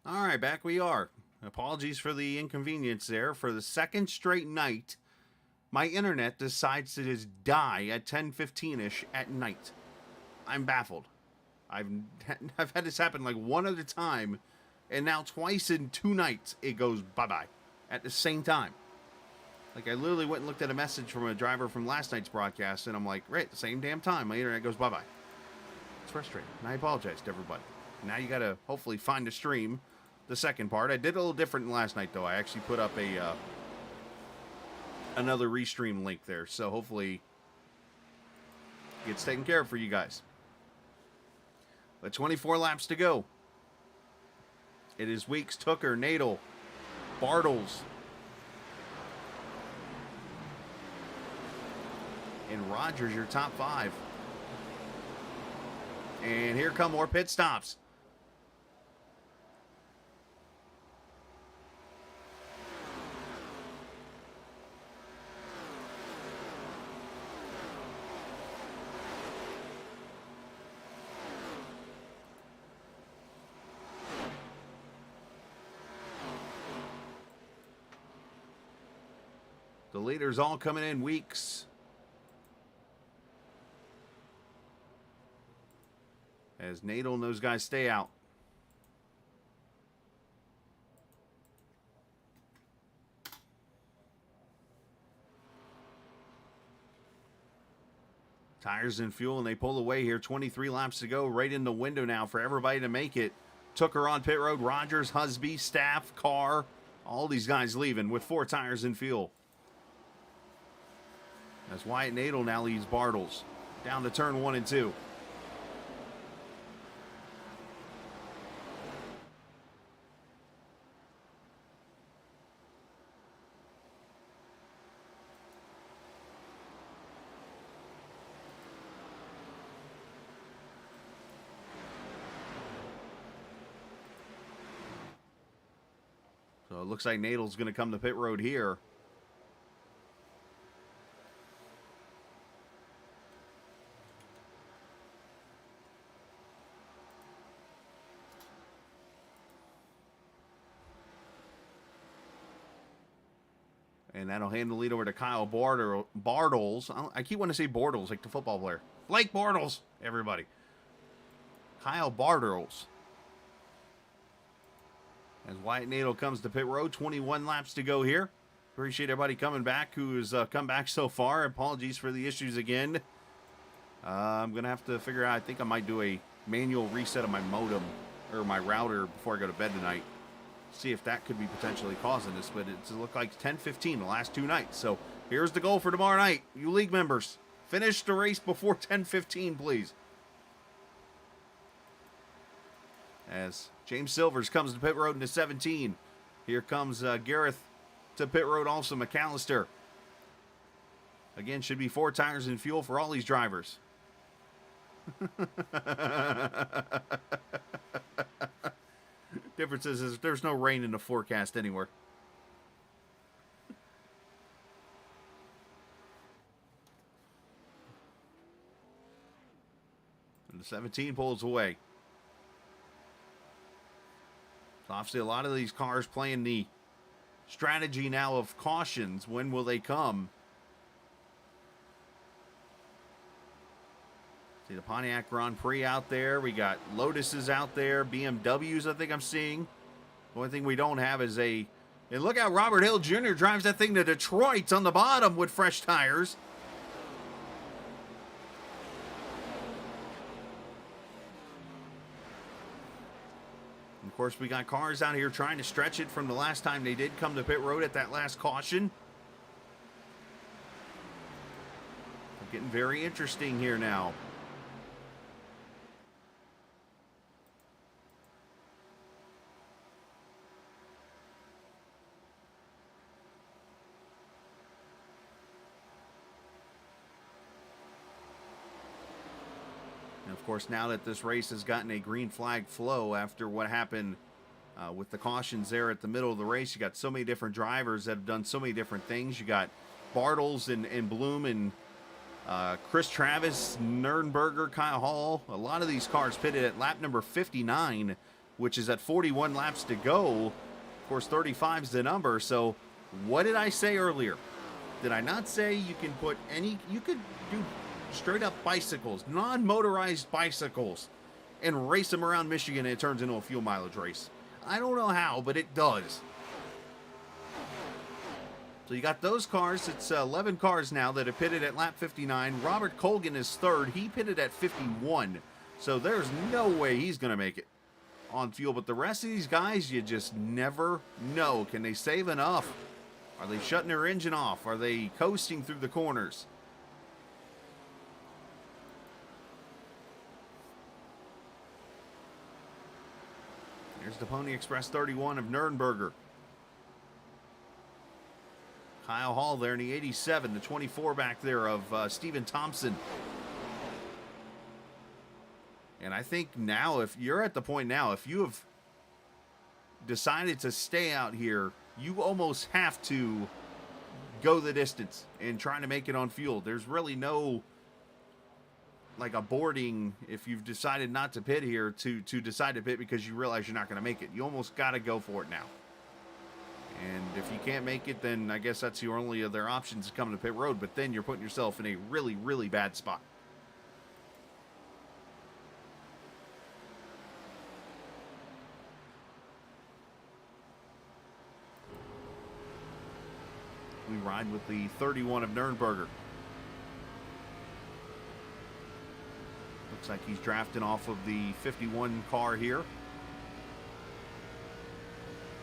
All right, back we are. Apologies for the inconvenience there. For the second straight night, my internet decides to just die at 10:15ish at night. I'm baffled. I've I've had this happen like one other time, and now twice in 2 nights it goes bye-bye at the same time. Like, I literally went and looked at a message from a driver from last night's broadcast, and I'm like, right, at the same damn time, my internet goes bye-bye. It's frustrating, and I apologize to everybody. Now you got to hopefully find a stream, the second part. I did a little different than last night, though. I actually put up a another restream link there, so hopefully it gets taken care of for you guys. But 24 laps to go. It is Weeks, Tooker, Nadel, Bartles, and Rogers, your top five. And here come more pit stops. The leaders all coming in. Weeks, as Nadel and those guys stay out. Tires and fuel, and they pull away here. 23 laps to go. Right in the window now for everybody to make it. Tooker on pit road. Rogers, Husby, Staff, Carr. All these guys leaving with 4 tires and fuel. As Wyatt Nadel now leads Bartles down to turn 1 and 2. So it looks like Nadel's going to come to pit road here. And that'll hand the lead over to Kyle Bartles. I keep wanting to say Bortles, like the football player. Blake Bortles, everybody. Kyle Bartles. As Wyatt Nadel comes to pit road, 21 laps to go here. Appreciate everybody coming back who has come back so far. Apologies for the issues again. I'm going to have to figure out, I think I might do a manual reset of my modem or my router before I go to bed tonight. See if that could be potentially causing this, but it's looked like 10:15 the last 2 nights. So here's the goal for tomorrow night. You league members, finish the race before 10:15, please. As James Silvers comes to pit road into 17. Here comes Gareth to pit road, also McAllister. Again, should be 4 tires and fuel for all these drivers. Difference is there's no rain in the forecast anywhere. And the 17 pulls away. So obviously a lot of these cars playing the strategy now of cautions. When will they come? See the Pontiac Grand Prix out there. We got Lotuses out there. BMWs, I think I'm seeing. The only thing we don't have is a... And look how Robert Hill Jr. drives that thing to Detroit on the bottom with fresh tires. And of course, we got cars out here trying to stretch it from the last time they did come to pit road at that last caution. Getting very interesting here now. And of course, now that this race has gotten a green flag flow after what happened with the cautions there at the middle of the race, you got so many different drivers that have done so many different things. You got Bartles and Bloom and Chris Travis, Nernberger, Kyle Hall. A lot of these cars pitted at lap number 59 which is at 41 laps to go. Of course, 35 is the number. So what did I say earlier? Did I not say you can put you could do straight up bicycles, non-motorized bicycles, and race them around Michigan and it turns into a fuel mileage race? I don't know how, but it does. So you got those cars. It's 11 cars now that have pitted at lap 59. Robert Colgan is third. He pitted at 51. So there's no way he's going to make it on fuel. But the rest of these guys, you just never know. Can they save enough? Are they shutting their engine off? Are they coasting through the corners? Here's the Pony Express 31 of Nürnberger. Kyle Hall there in the 87, the 24 back there of Stephen Thompson. And I think now, if you're at the point now, if you have decided to stay out here, you almost have to go the distance and try to make it on fuel. There's really no, like, aborting if you've decided not to pit here to decide to pit because you realize you're not going to make it. You almost got to go for it now. And if you can't make it, then I guess that's your only other options to come to pit road. But then you're putting yourself in a really, really bad spot. We ride with the 31 of Nürnberger. Looks like he's drafting off of the 51 car here.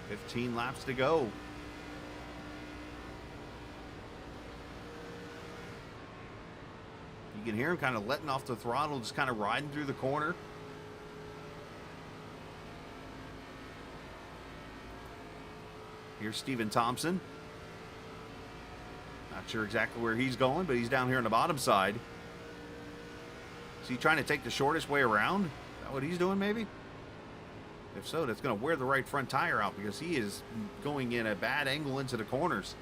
15 laps to go. You can hear him kind of letting off the throttle, just kind of riding through the corner. Here's Stephen Thompson. Not sure exactly where he's going, but he's down here on the bottom side. Is he trying to take the shortest way around? Is that what he's doing, maybe? If so, that's going to wear the right front tire out because he is going in a bad angle into the corners.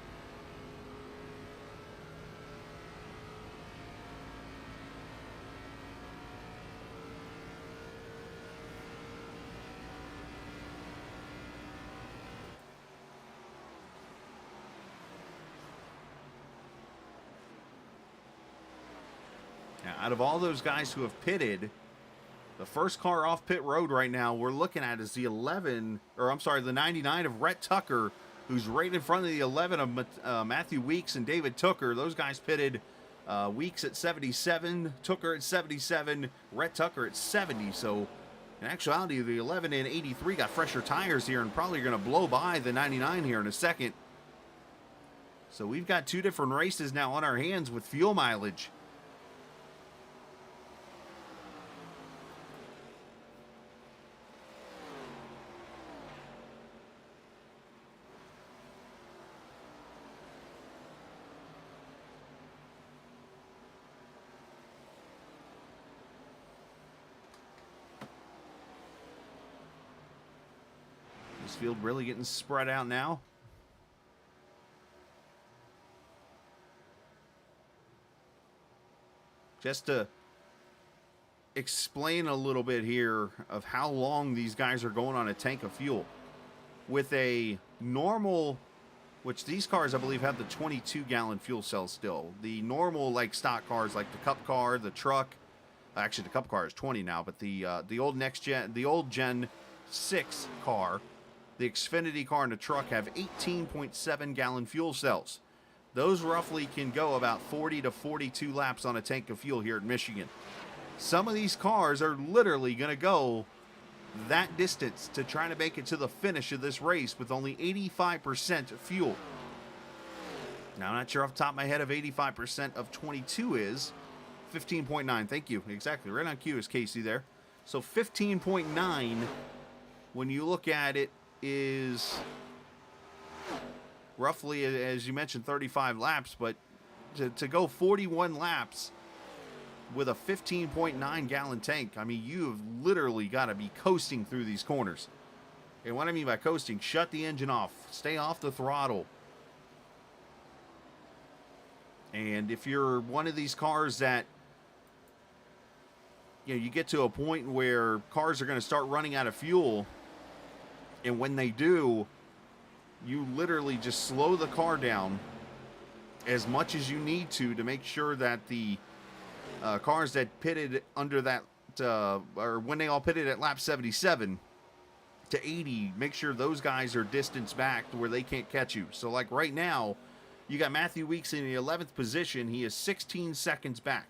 Now, out of all those guys who have pitted, the first car off pit road right now we're looking at is the 99 of Rhett Tucker, who's right in front of the 11 of Matthew Weeks and David Tooker. Those guys pitted, Weeks at 77, Tooker at 77, Rhett Tucker at 70. So in actuality, the 11 and 83 got fresher tires here and probably going to blow by the 99 here in a second. So we've got two different races now on our hands with fuel mileage. This field really getting spread out now. Just to explain a little bit here of how long these guys are going on a tank of fuel. With a normal, which these cars I believe have the 22-gallon fuel cell still. The normal, like, stock cars, like the Cup car, the truck. Actually, the Cup car is 20 now, but the old Gen 6 car, the Xfinity car, and the truck have 18.7-gallon fuel cells. Those roughly can go about 40 to 42 laps on a tank of fuel here at Michigan. Some of these cars are literally going to go that distance to try to make it to the finish of this race with only 85% fuel. Now, I'm not sure off the top of my head if 85% of 22 is. 15.9, thank you. Exactly, right on cue is Casey there. So 15.9, when you look at it, is roughly, as you mentioned, 35 laps, but to go 41 laps with a 15.9 gallon tank, I mean, you've literally got to be coasting through these corners. And what I mean by coasting, shut the engine off, stay off the throttle. And if you're one of these cars that, you know, you get to a point where cars are going to start running out of fuel, And when they do, you literally just slow the car down as much as you need to make sure that the cars that pitted under that, or when they all pitted at lap 77 to 80, make sure those guys are distanced back to where they can't catch you. So like right now, you got Matthew Weeks in the 11th position. He is 16 seconds back.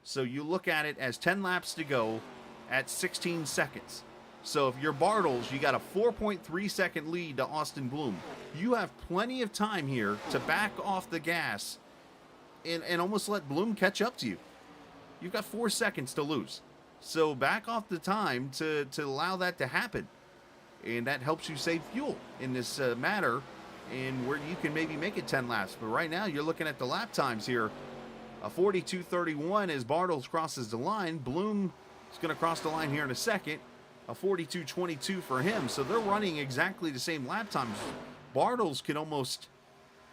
So you look at it as 10 laps to go at 16 seconds. So if you're Bartles, you got a 4.3 second lead to Austin Bloom. You have plenty of time here to back off the gas and almost let Bloom catch up to you. You've got 4 seconds to lose. So back off the time to allow that to happen. And that helps you save fuel in this matter, and where you can maybe make it 10 laps. But right now, you're looking at the lap times here. A 42.31 as Bartles crosses the line. Bloom is going to cross the line here in a second. A 42.22 for him. So they're running exactly the same lap times. Bartles can almost,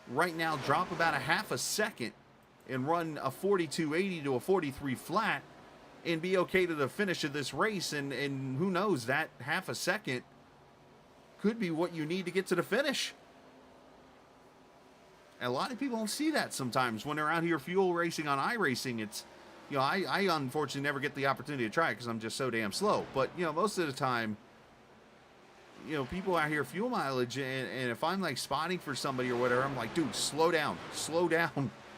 right now, drop about a half a second and run a 42.80 to a 43 flat and be okay to the finish of this race. And who knows, that half a second could be what you need to get to the finish. And a lot of people don't see that sometimes when they're out here fuel racing on iRacing. It's, you know, I unfortunately never get the opportunity to try it because I'm just so damn slow. But, you know, most of the time, you know, people out here fuel mileage, and if I'm like spotting for somebody or whatever, I'm like, dude, slow down.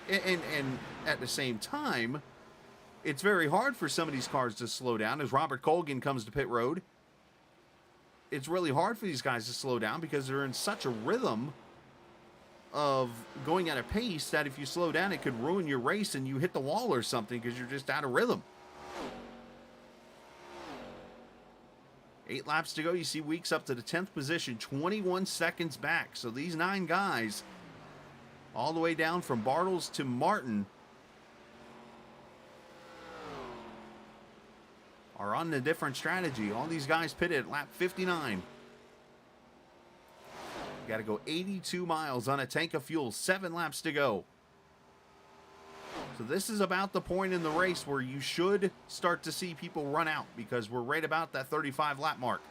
And at the same time, it's very hard for some of these cars to slow down. As Robert Colgan comes to pit road, it's really hard for these guys to slow down because they're in such a rhythm of going at a pace that if you slow down, it could ruin your race and you hit the wall or something because you're just out of rhythm. 8 laps to go. You see Weeks up to the 10th position, 21 seconds back. So these 9 guys, all the way down from Bartles to Martin, are on a different strategy. All these guys pitted at lap 59. Got to go 82 miles on a tank of fuel. 7 laps to go. So this is about the point in the race where you should start to see people run out because we're right about that 35 lap mark.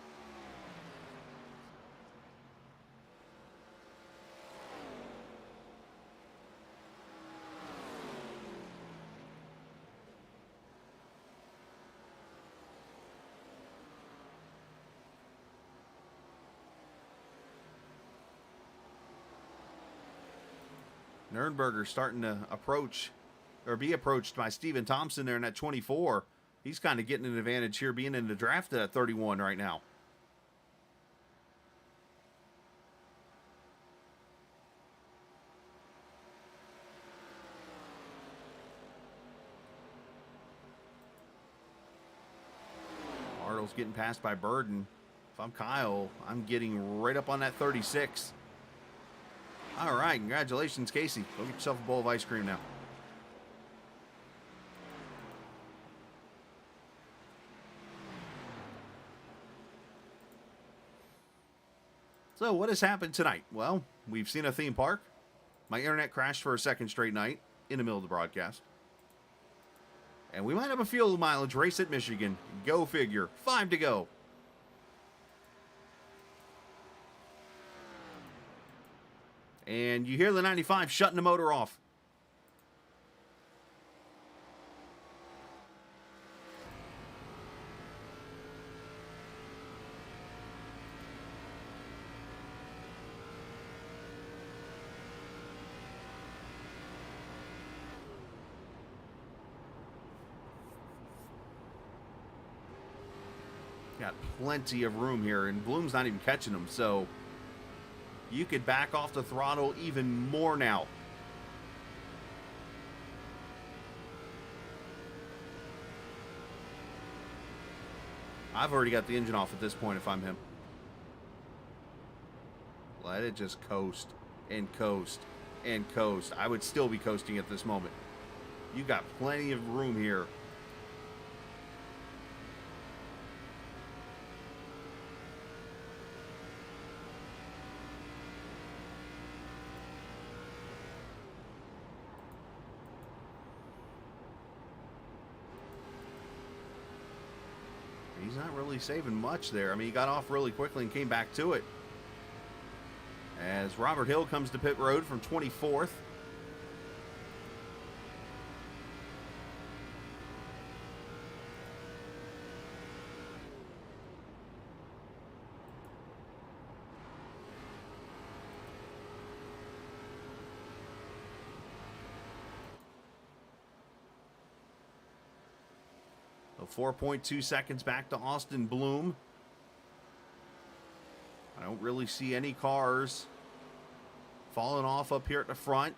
Nürnberger starting to approach, or be approached by Steven Thompson there in that 24. He's kind of getting an advantage here being in the draft at 31 right now. Bartles getting passed by Burden. If I'm Kyle, I'm getting right up on that 36. All right, congratulations, Casey. Go get yourself a bowl of ice cream now. So what has happened tonight? Well, we've seen a theme park. My internet crashed for a second straight night in the middle of the broadcast. And we might have a fuel mileage race at Michigan. Go figure. 5 to go. And you hear the 95 shutting the motor off. Got plenty of room here, and Bloom's not even catching them, so you could back off the throttle even more now. I've already got the engine off at this point if I'm him. Let it just coast and coast and coast. I would still be coasting at this moment. You got plenty of room here. He's not really saving much there. I mean, he got off really quickly and came back to it. As Robert Hill comes to pit road from 24th. So 4.2 seconds back to Austin Bloom. I don't really see any cars falling off up here at the front.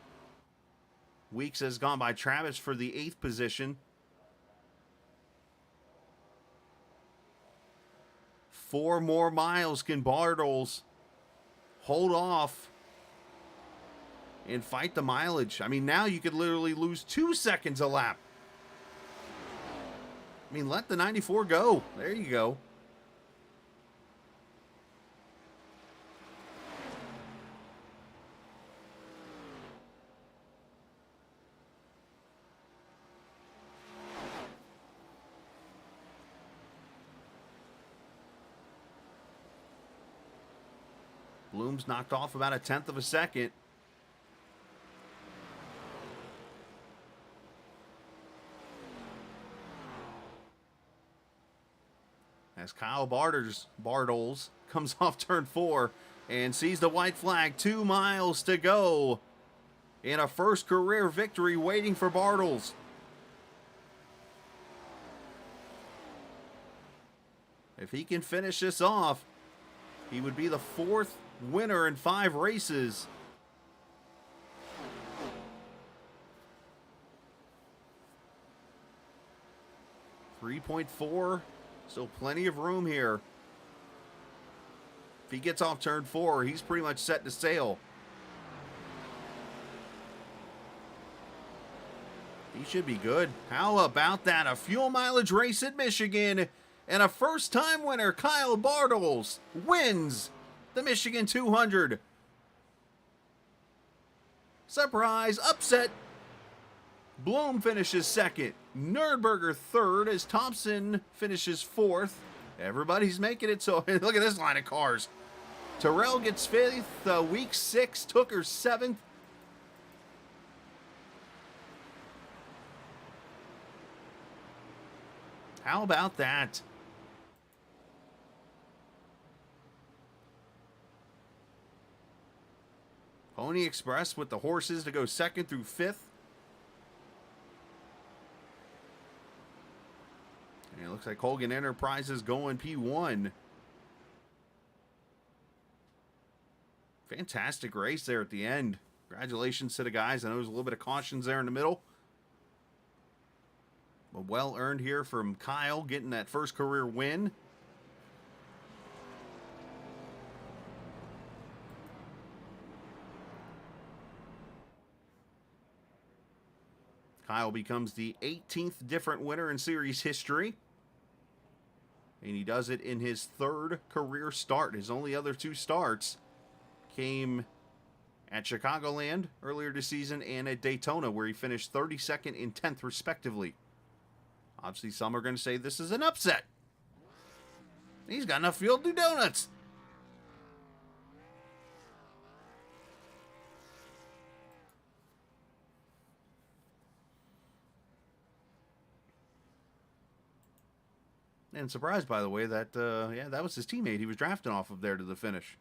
Weeks has gone by Travis for the 8th position. 4 more miles. Can Bartles hold off and fight the mileage? I mean, now you could literally lose 2 seconds a lap. I mean, let the 94 go. There you go. Bloom's knocked off about 1/10 of a second. As Kyle Bartles comes off turn 4 and sees the white flag. 2 miles to go in a first career victory waiting for Bartles. If he can finish this off, he would be the 4th winner in 5 races. .4. Still plenty of room here. If he gets off turn 4, he's pretty much set to sail. He should be good. How about that? A fuel mileage race at Michigan. And a first-time winner, Kyle Bartles, wins the Michigan 200. Surprise upset. Bloom finishes 2nd. Nerdberger 3rd as Thompson finishes 4th. Everybody's making it, so look at this line of cars. Terrell gets 5th, Week 6, Tooker 7th. How about that? Pony Express with the horses to go 2nd through 5th. And it looks like Hogan Enterprises going P1. Fantastic race there at the end. Congratulations to the guys. I know there's a little bit of cautions there in the middle. But well earned here from Kyle getting that first career win. Kyle becomes the 18th different winner in series history. And he does it in his 3rd career start. His only other 2 starts came at Chicagoland earlier this season and at Daytona, where he finished 32nd and 10th respectively. Obviously, some are going to say this is an upset. He's got enough fuel to do donuts. And surprised, by the way, that, yeah, that was his teammate he was drafting off of there to the finish.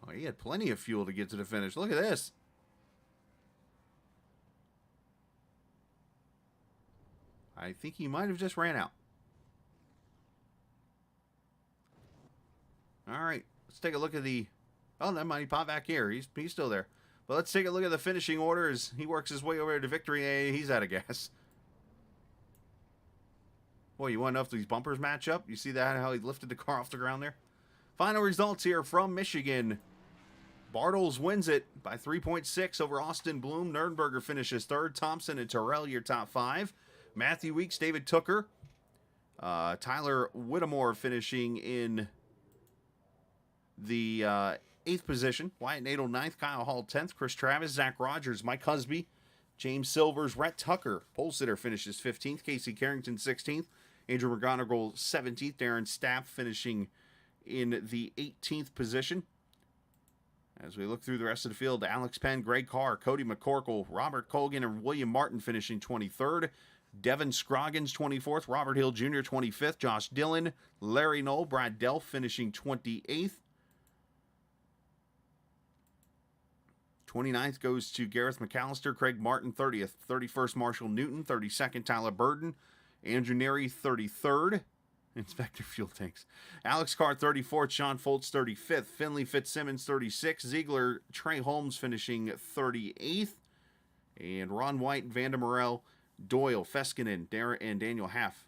Oh, he had plenty of fuel to get to the finish. Look at this. I think he might have just ran out. All right, let's take a look at the... Oh, never mind, he popped back here. He's still there. But let's take a look at the finishing order as he works his way over to victory. Hey, he's out of gas. Boy, you want to know if these bumpers match up? You see that, how he lifted the car off the ground there? Final results here from Michigan. Bartles wins it by 3.6 over Austin Bloom. Nernberger finishes 3rd. Thompson and Terrell, your top 5. Matthew Weeks, David Tooker. Tyler Whittemore finishing in the 8th position. Wyatt Nato 9th, Kyle Hall 10th, Chris Travis, Zach Rogers, Mike Husby, James Silvers, Rhett Tucker, pole sitter, finishes 15th, Casey Carrington 16th, Andrew McGonigal 17th, Darren Stapp finishing in the 18th position. As we look through the rest of the field, Alex Penn, Greg Carr, Cody McCorkle, Robert Colgan, and William Martin finishing 23rd. Devin Scroggins, 24th. Robert Hill Jr., 25th. Josh Dillon, Larry Knoll, Brad Delph finishing 28th. 29th goes to Gareth McAllister, Craig Martin, 30th. 31st, Marshall Newton. 32nd, Tyler Burden. Andrew Neri, 33rd. Inspector Fuel Tanks. Alex Carr, 34th. Sean Foltz, 35th. Finley Fitzsimmons, 36th. Ziegler, Trey Holmes finishing 38th. And Ron White, Vanda Morel, Doyle, Feskinen, and Daniel Haff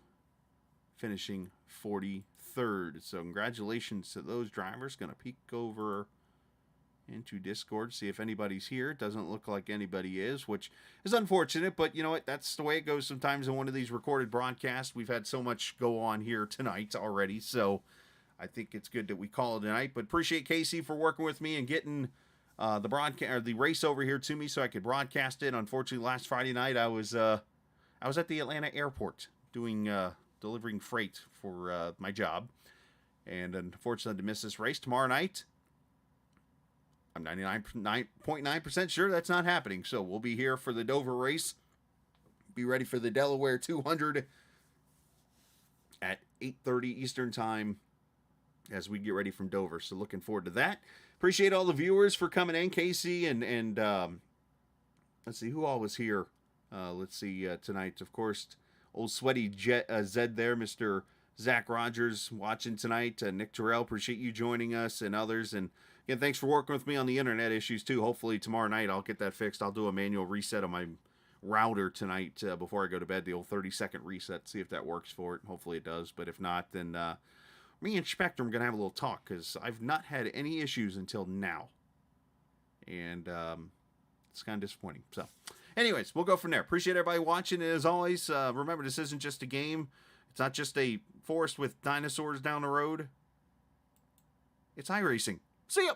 finishing 43rd. So congratulations to those drivers. Going to peek over into Discord, see if anybody's here. Doesn't look like anybody is, which is unfortunate, but you know what? That's the way it goes sometimes in one of these recorded broadcasts. We've had so much go on here tonight already, so I think it's good that we call it a night. But appreciate Casey for working with me and getting the broadcast or the race over here to me so I could broadcast it. Unfortunately, last Friday night I was at the Atlanta airport doing delivering freight for my job, and unfortunately to miss this race. Tomorrow night, I'm 99.9% sure that's not happening. So we'll be here for the Dover race. Be ready for the Delaware 200 at 8:30 Eastern time as we get ready from Dover. So looking forward to that. Appreciate all the viewers for coming in, Casey, and let's see who all was here. Let's see tonight. Of course, old sweaty Zed there, Mr. Zach Rogers watching tonight. Nick Terrell, appreciate you joining us, and others. And again, thanks for working with me on the internet issues too. Hopefully tomorrow night I'll get that fixed. I'll do a manual reset on my router tonight before I go to bed, the old 30-second reset, see if that works for it. Hopefully it does, but if not, then me and Spectrum are going to have a little talk, because I've not had any issues until now. And it's kind of disappointing. So anyways, we'll go from there. Appreciate everybody watching. And as always, remember, this isn't just a game. It's not just a forest with dinosaurs down the road. It's iRacing. See ya!